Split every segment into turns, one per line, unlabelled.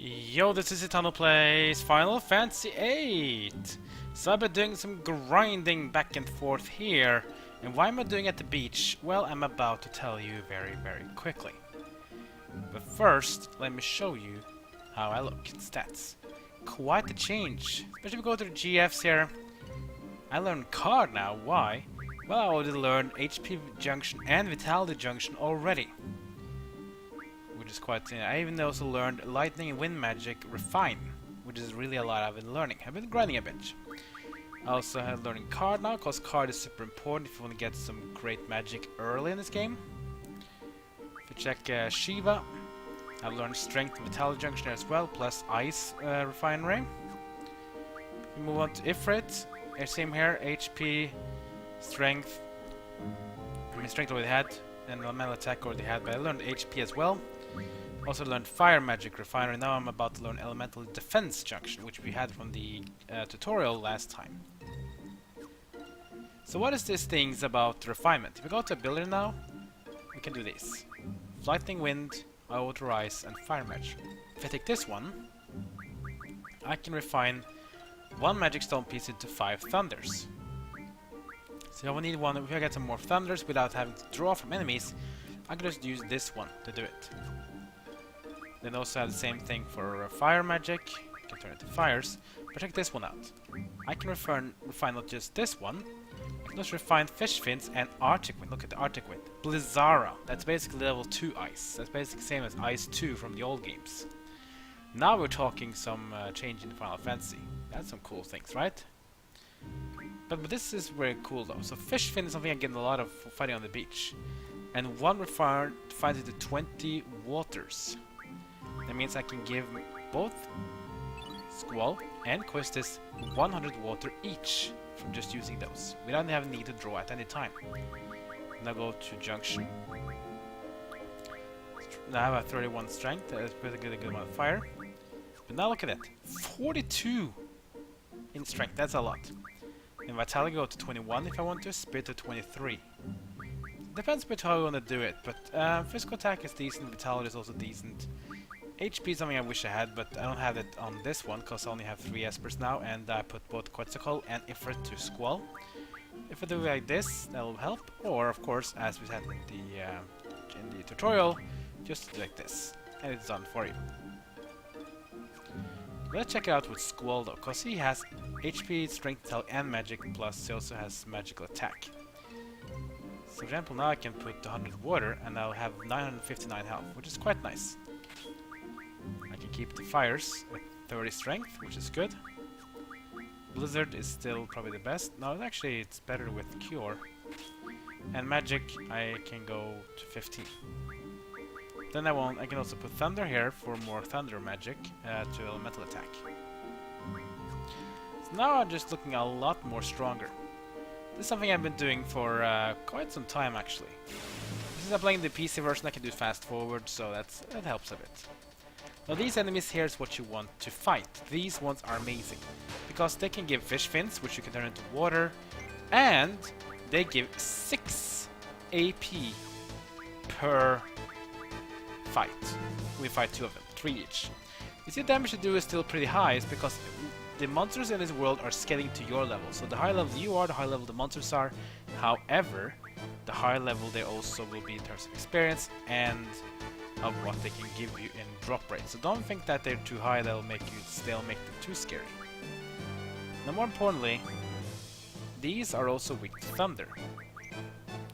Yo, this is Eternal Plays Final Fantasy VIII. So I've been doing some grinding back and forth here. And why am I doing it at the beach? Well, I'm about to tell you very quickly. But first, let me show you how I look in stats. Quite a change. Especially if we go to the GFs here. I learned card now. Why? Well, I already learned HP Junction and Vitality Junction already. Which is quite... I even also learned Lightning and Wind Magic Refine, which is really a lot I've been learning. I've been grinding a bit. I also have learning card now, because card is super important if you want to get some great magic early in this game. If you check Shiva, I've learned Strength and Vitality Junction as well, plus Ice Refinery. We move on to Ifrit. Same here, HP, Strength. Strength already had, and Elemental Attack already had, but I learned HP as well. Also learned Fire Magic Refinery. Now I'm about to learn Elemental Defense Junction, which we had from the tutorial last time. So what is this things about refinement? If we go to ability now, we can do this. Lightning, Wind, Water, Ice, and Fire Magic. If I take this one, I can refine one Magic Stone piece into 5 Thunders. So if I need one, if I get some more Thunders without having to draw from enemies, I can just use this one to do it. Then also have the same thing for Fire Magic. You can turn it to Fires. But check this one out. I can refine not just this one. I can also refine Fish Fins and Arctic Wind. Look at the Arctic Wind. Blizzara. That's basically level 2 Ice. That's basically the same as Ice 2 from the old games. Now we're talking some change in Final Fantasy. That's some cool things, right? But this is very cool though. So Fish Fin is something I get a lot of fighting on the beach. And one refiner finds it to 20 waters. That means I can give both Squall and Quistis 100 water each from just using those, without having need to draw at any time. Now go to Junction. Now I have a 31 strength, that's pretty good amount of fire. But now look at it, 42 in strength, that's a lot. In Vitality go to 21 if I want to, Spirit to 23. Depends a bit how you want to do it, but physical attack is decent, Vitality is also decent. HP is something I wish I had, but I don't have it on this one because I only have 3 Espers now, and I put both Quetzalcoatl and Ifrit to Squall. If I do it like this, that will help, or of course, as we said in the tutorial, just do like this, and it's done for you. Let's check it out with Squall though, because he has HP, Strength, Vitality, and Magic, plus he also has Magical Attack. So for example, now I can put 100 water, and I'll have 959 health, which is quite nice. I can keep the fires with 30 strength, which is good. Blizzard is still probably the best. No, actually it's better with Cure. And Magic, I can go to 15. Then I can also put Thunder here for more Thunder Magic to Elemental Attack. So now I'm just looking a lot more stronger. This is something I've been doing for quite some time actually. Since I'm playing the PC version, I can do fast forward, so that helps a bit. Now these enemies here is what you want to fight. These ones are amazing, because they can give fish fins, which you can turn into water, and they give 6 AP per fight. We fight 2 of them, 3 each. You see the damage they do is still pretty high, it's because the monsters in this world are scaling to your level. So the higher level you are, the higher level the monsters are. However, the higher level they also will be in terms of experience and of what they can give you in drop rate. So don't think that they're too high, they'll make them too scary. Now more importantly, these are also weak to thunder. So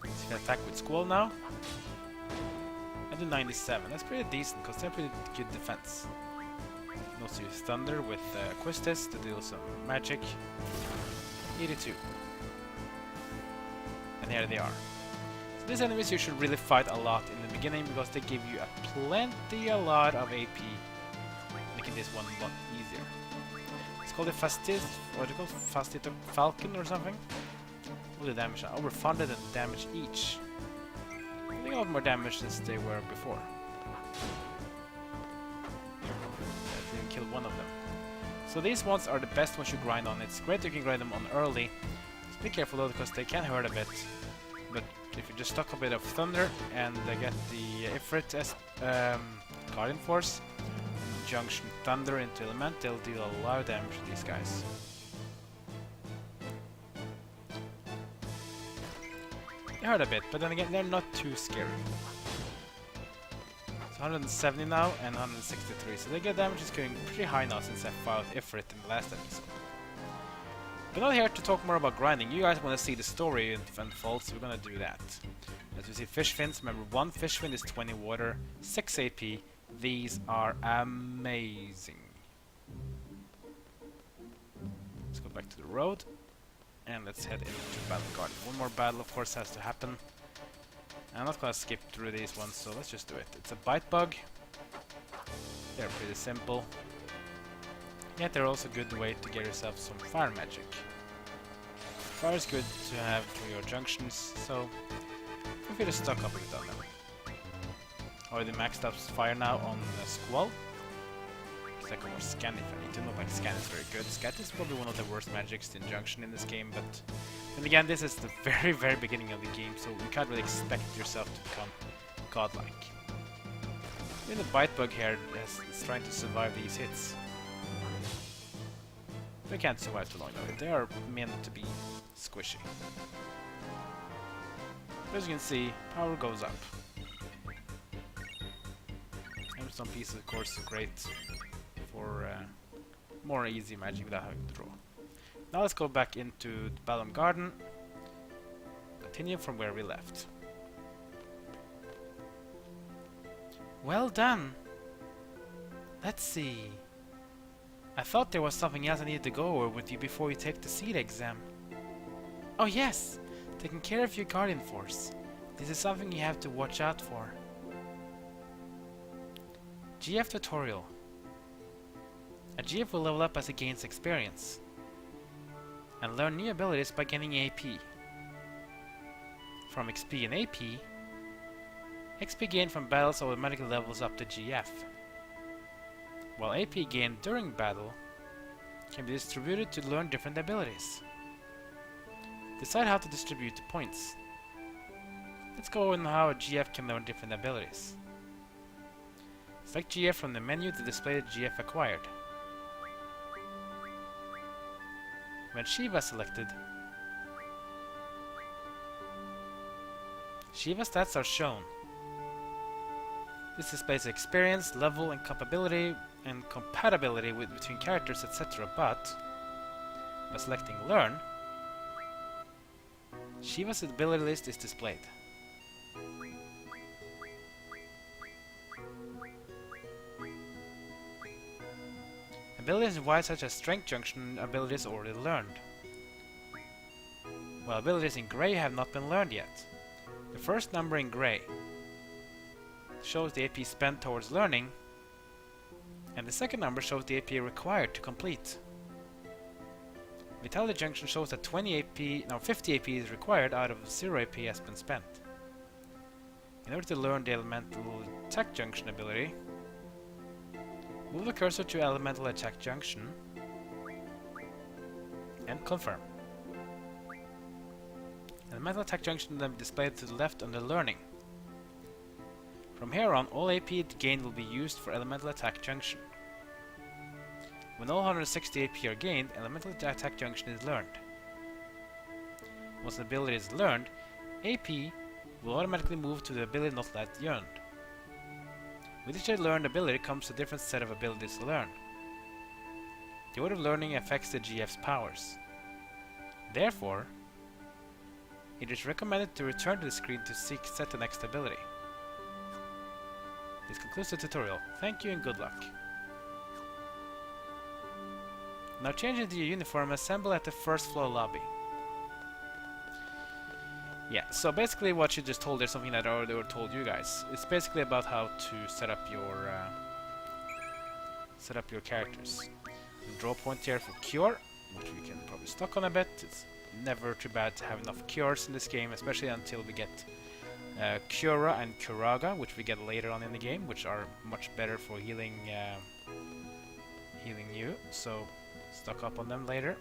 you can attack with Squall now. I do 97, that's pretty decent because they're pretty good defense. You can also use thunder with Quistis to deal some magic. 82. And here they are. These enemies you should really fight a lot in the beginning because they give you a lot of AP, making this one a lot easier. It's called a Fastito Falcon or something. What the damage? Over 100 damage each. They got more damage than they were before. I didn't kill one of them. So these ones are the best ones you grind on. It's great you can grind them on early. Just be careful though because they can hurt a bit. But if you just stock a bit of Thunder and get the Ifrit Guardian Force, Junction Thunder into Element, they'll deal a lot of damage to these guys. They hurt a bit, but then again, they're not too scary. It's 170 now and 163, so the good damage is going pretty high now since I fought Ifrit in the last episode. But not here to talk more about grinding. You guys want to see the story unfold, so we're gonna do that. As you see, fish fins. Remember, 1 fish fin is 20 water, 6 AP. These are amazing. Let's go back to the road. And let's head into Balamb Garden. One more battle, of course, has to happen. I'm not gonna skip through these ones, so let's just do it. It's a bite bug. They're pretty simple. Yet they're also a good way to get yourself some fire magic. Fire is good to have for your junctions, so feel free to stock up with them. Already maxed up fire now on Squall. It's like a more scan if I need to know, like scan is very good. Scan is probably one of the worst magics in Junction in this game, but then again, this is the very, very beginning of the game, so you can't really expect yourself to become godlike. Even the bite bug here is trying to survive these hits. They can't survive too long though. They are meant to be squishy. As you can see, power goes up. And some pieces, of course, are great for more easy magic without having to draw. Now let's go back into the Balamb Garden. Continue from where we left. Well done! Let's see. I thought there was something else I needed to go over with you before you take the seed exam. Oh yes! Taking care of your Guardian Force. This is something you have to watch out for. GF tutorial. A GF will level up as it gains experience. And learn new abilities by gaining AP. From XP and AP, XP gained from battles automatically levels up to GF. While AP gained during battle can be distributed to learn different abilities. Decide how to distribute the points. Let's go on how a GF can learn different abilities. Select GF from the menu to display the GF acquired. When Shiva selected, Shiva stats are shown. This displays experience, level, and compatibility between characters, etc. But by selecting Learn, Shiva's ability list is displayed. Abilities in white, such as Strength Junction abilities, already learned, while abilities in grey have not been learned yet. The first number in grey shows the AP spent towards learning, and the second number shows the AP required to complete. Vitality Junction shows that 50 AP is required out of 0 AP has been spent. In order to learn the Elemental Attack Junction ability, move the cursor to Elemental Attack Junction and confirm. Elemental Attack Junction then displayed to the left under Learning. From here on, all AP gained will be used for Elemental Attack Junction. When all 160 AP are gained, Elemental Attack Junction is learned. Once an ability is learned, AP will automatically move to the ability not yet learned. With each learned ability comes a different set of abilities to learn. The order of learning affects the GF's powers. Therefore, it is recommended to return to the screen to set the next ability. This concludes the tutorial. Thank you and good luck. Now change into your uniform and assemble at the first floor lobby. Yeah, so basically what you just told, there's something that I already told you guys. It's basically about how to set up your characters. Draw point here for cure, which we can probably stock on a bit. It's never too bad to have enough cures in this game, especially until we get Cura and Curaga, which we get later on in the game, which are much better for healing you. So stock up on them later.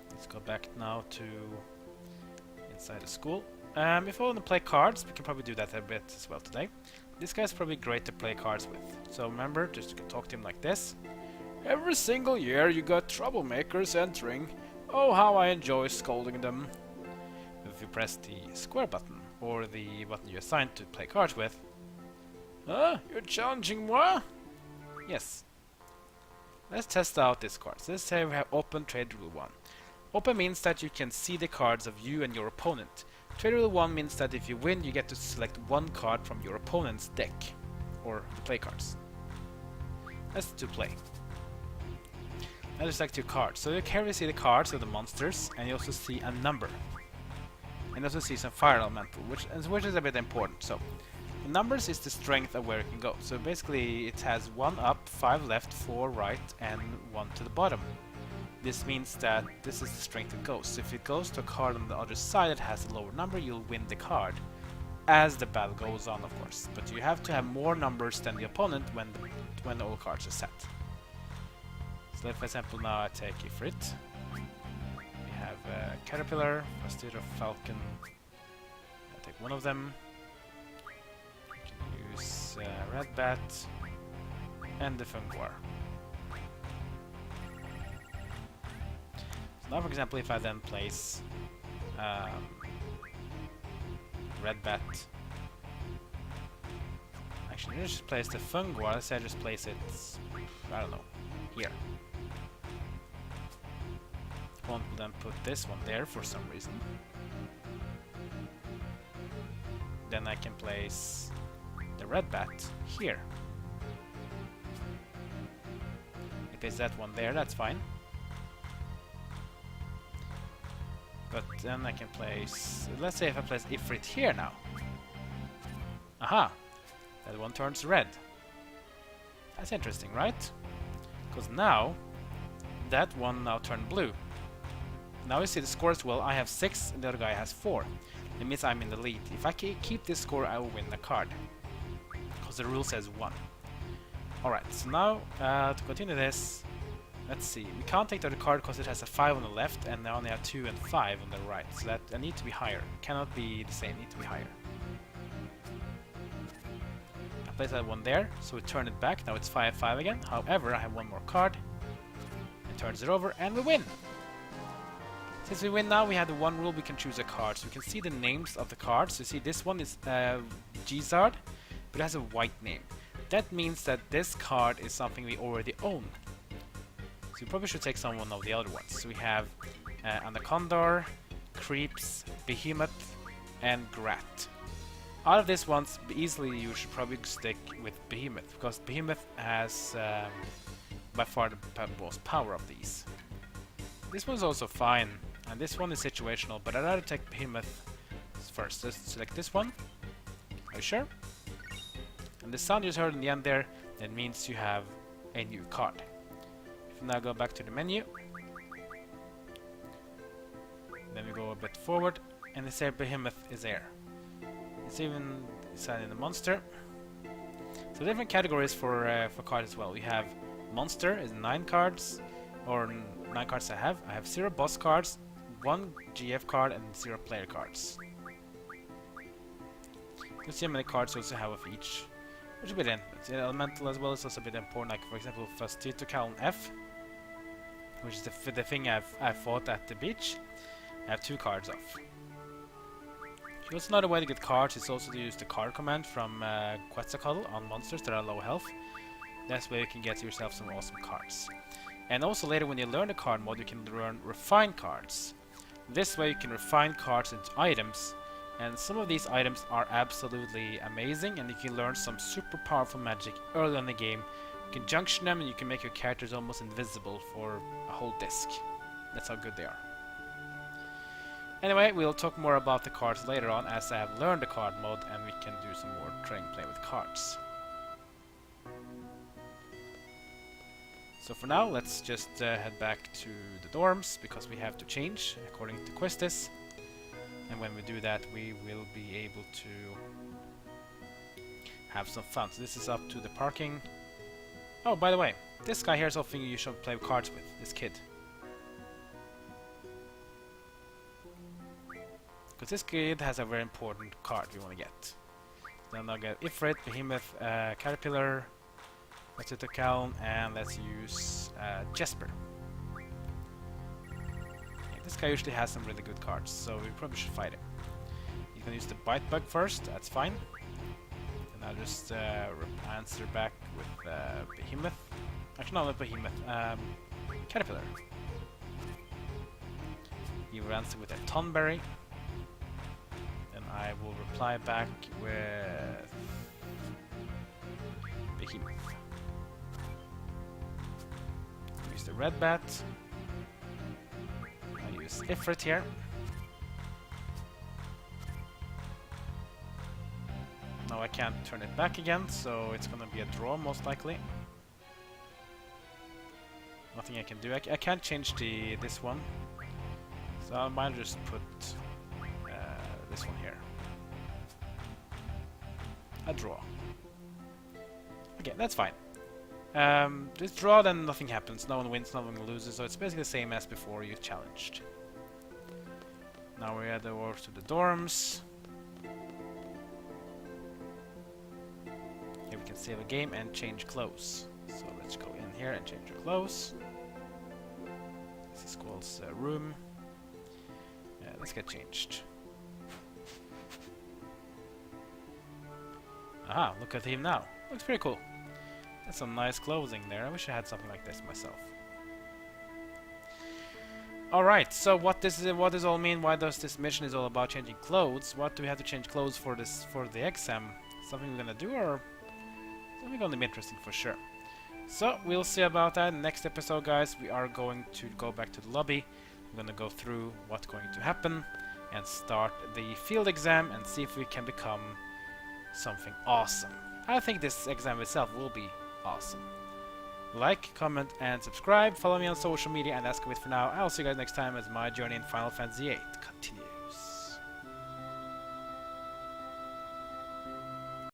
Let's go back now to inside the school. If we want to play cards, we can probably do that a bit as well today. This guy's probably great to play cards with. So remember, just talk to him like this. Every single year you got troublemakers entering. Oh, how I enjoy scolding them. If you press the square button, or the button you assigned to play cards with. You're challenging moi? Yes. Let's test out this card. So let's say we have Open Trade Rule 1. Open means that you can see the cards of you and your opponent. Trade Rule 1 means that if you win, you get to select one card from your opponent's deck, or the play cards. Let's do play. Now just select two cards. So you can see the cards of the monsters, and you also see a number. And also see some fire elemental, which is a bit important. So the numbers is the strength of where it can go. So basically it has 1 up, 5 left, 4 right, and 1 to the bottom. This means that this is the strength it goes. So if it goes to a card on the other side that has a lower number, you'll win the card as the battle goes on, of course. But you have to have more numbers than the opponent when all cards are set. So for example, now I take Ifrit. We have Caterpillar, Fastidio, Falcon. I'll take one of them. We can use Red Bat and the Funguar. So now, for example, if I then place Red Bat. Actually, let's just place the Funguar. Let's say I just place it, I don't know, here. One will then put this one there for some reason. Then I can place the Red Bat here. If there's that one there, that's fine. But then I can place... Let's say if I place Ifrit here now. Aha! That one turns red. That's interesting, right? Because now, that one now turned blue. Now you see the score as well. I have 6 and the other guy has 4. It means I'm in the lead. If I keep this score, I will win the card. Because the rule says 1. Alright, so now to continue this, let's see. We can't take the other card because it has a 5 on the left and I only have 2 and 5 on the right. So that I need to be higher. Cannot be the same, need to be higher. I place that one there, so we turn it back. Now it's 5-5 again. However, I have one more card. It turns it over and we win! Since we win now, we have the one rule we can choose a card. So we can see the names of the cards. You see this one is Gizard, but it has a white name. That means that this card is something we already own. So we probably should take some one of the other ones. So we have Anaconda, Creeps, Behemoth, and Grat. Out of these ones, easily you should probably stick with Behemoth, because Behemoth has by far the most power of these. This one's also fine, and this one is situational, but I'd rather take Behemoth first. Let's select this one. Are you sure? And the sound you just heard in the end there, that means you have a new card. If we now go back to the menu, then we go a bit forward, and it says Behemoth is there. It's even assigned in the monster. So different categories for cards as well. We have monster is 9 cards, or 9 cards I have. I have 0 boss cards, 1 GF card, and 0 player cards. You can see how many cards you also have of each, which is a bit important. The elemental as well is also a bit important. Like for example, Fastidio Calm F, which is the thing I fought at the beach. I have 2 cards of. Also another way to get cards is also to use the card command from Quetzalcoatl on monsters that are low health. That's where you can get yourself some awesome cards. And also later when you learn the card mode, you can learn refine cards. This way you can refine cards into items, and some of these items are absolutely amazing, and you can learn some super powerful magic early in the game. You can junction them and you can make your characters almost invisible for a whole disc. That's how good they are. Anyway, we'll talk more about the cards later on as I have learned the card mode and we can do some more train play with cards. So for now, let's just head back to the dorms because we have to change according to Quistis. And when we do that, we will be able to have some fun. So this is up to the parking. Oh, by the way, this guy here is something you should play cards with, this kid. Because this kid has a very important card we want to get. Then I'll get Ifrit, Behemoth, Caterpillar, let's hit the Calm, and let's use Jesper. Okay, this guy usually has some really good cards, so we probably should fight him. He's gonna use the Bite Bug first, that's fine. And I'll just answer back with Behemoth. Actually, no, not Behemoth. Caterpillar. He will answer with a Tonberry. Then I will reply back with Behemoth. Use the Red Bat. I use Ifrit here. Now I can't turn it back again, so it's gonna be a draw most likely. Nothing I can do. I can't change this one, so I might just put this one here. A draw. Okay, that's fine. Just draw, then nothing happens. No one wins, no one loses, so it's basically the same as before you challenged. Now we head over to the dorms. Here we can save a game and change clothes. So let's go in here and change our clothes. This is Squall's room. Let's get changed. Aha, look at him now. Looks pretty cool. That's some nice clothing there. I wish I had something like this myself. Alright, so what does all mean? Why does this mission is all about changing clothes? What do we have to change clothes for the exam? Something we're gonna do, or something gonna be interesting for sure. So we'll see about that in the next episode, guys. We are going to go back to the lobby. We're gonna go through what's going to happen and start the field exam and see if we can become something awesome. I think this exam itself will be awesome. Like, comment, and subscribe. Follow me on social media, and that's it for now. I'll see you guys next time as my journey in Final Fantasy VIII continues.